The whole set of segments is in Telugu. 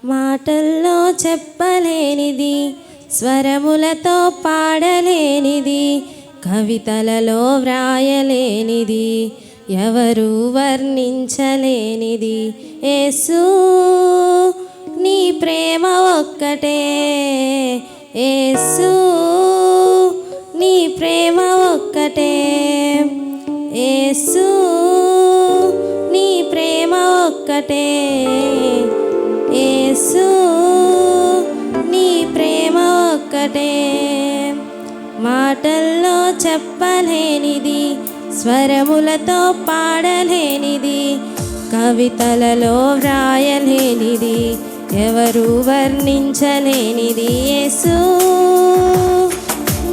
మాటల్లో చెప్పలేనిది, స్వరములతో పాడలేనిది, కవితలలో వ్రాయలేనిది, ఎవరు వర్ణించలేనిది. యేసు నీ ప్రేమ ఒక్కటే, యేసు నీ ప్రేమ ఒక్కటే, యేసు నీ ప్రేమ ఒక్కటే, యేసు నీ ప్రేమ ఒక్కటే. మాటల్లో చెప్పలేనిది, స్వరములతో పాడలేనిది, కవితలలో వ్రాయలేనిది, ఎవరు వర్ణించలేనిది. యేసు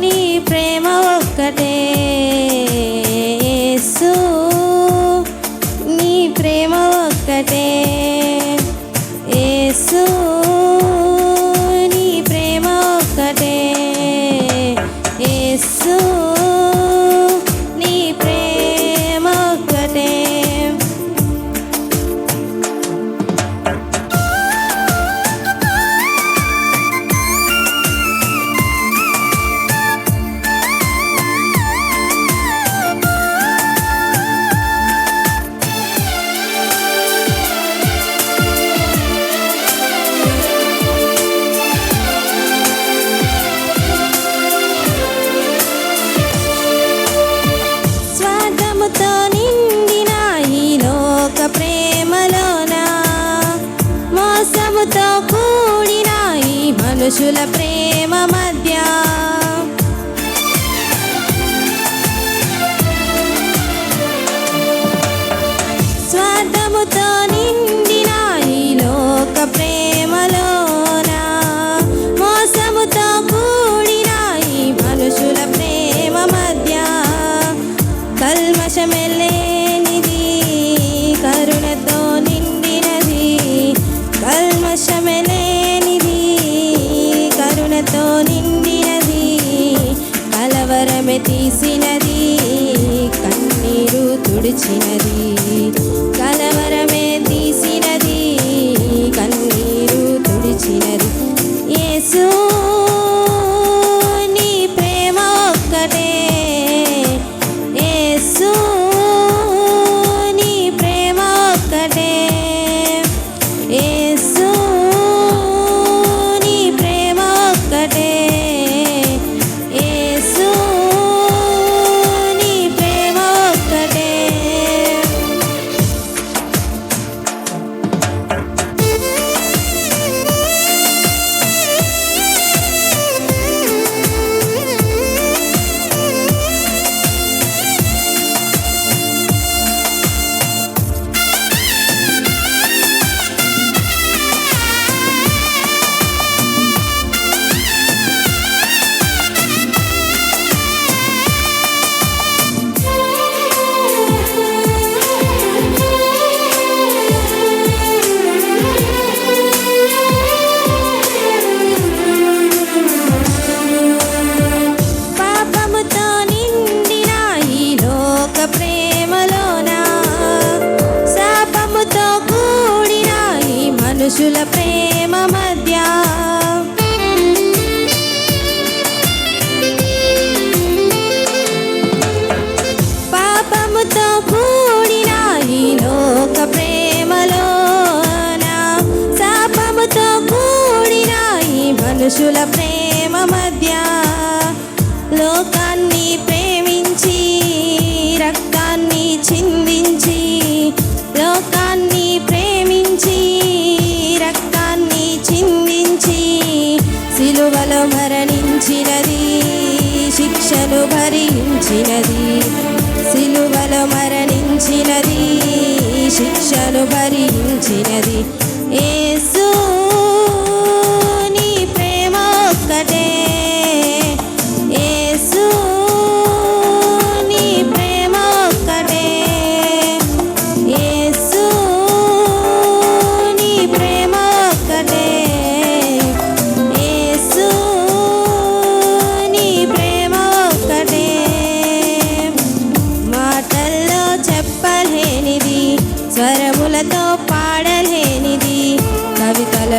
నీ ప్రేమ ఒక్కటే, యేసు నీ ప్రేమ ఒక్కటే, యేసు నీ ప్రేమ ఒక్కటే, యేసు నీ ప్రేమ ఒక్కటే. స్వార్థముతో నిండిన ఈ లోక ప్రేమలోన, మోసముతో కూడిన ఈ మనుషుల ప్రేమ మధ్య, స్వార్థముతో నిండిన ఈ లోక ప్రేమలోన, మోసముతో కూడిన ఈ మనుషుల ప్రేమ మధ్య, కల్మషమెలేనిది, కరుణతో నిండినది, కల్మషమెలేనిది, కరుణతో నిండినది, కలవరమే తీసినది, కన్నీరు తుడిచినది, కలవరమే తీసినది, కన్నీరు తుడిచినది. యేసు నీ ప్రేమ ఒక్కటే, యేసు నీ ప్రేమ ఒక్కటే, యేసు నీ ప్రేమ ఒక్కటే, యేసు నీ ప్రేమ ఒక్కటే. పాపముతో నిండిన ఈ లోక ప్రేమలోన, శాపముతో కూడిన ఈ మనుషుల ప్రేమ మధ్య, పాపముతో కూడిన ఈ లోక ప్రేమలోన, శాపముతో కూడిన ఈ మనుషుల ప్రేమ మధ్య, లోకాన్ని ప్రేమించి రక్తాన్ని చిందించి, లోకాన్ని ప్రేమించి రక్తాన్ని చిందించి, సిలువలో మరణించినది, శిక్షను భరించినది, సిలువలో మరణించినది, శిక్షను భరించినది. యేసు నీ ప్రేమ ఒక్కటే, యేసు నీ ప్రేమ ఒక్కటే, యేసు నీ ప్రేమ ఒక్కటే, యేసు నీ ప్రేమ ఒక్కటే. మాటల్లో చెప్పలేనిది, స్వరములతో పాడలేనిది, కవితల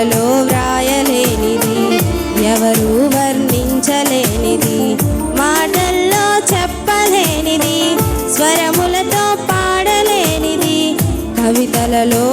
కలలో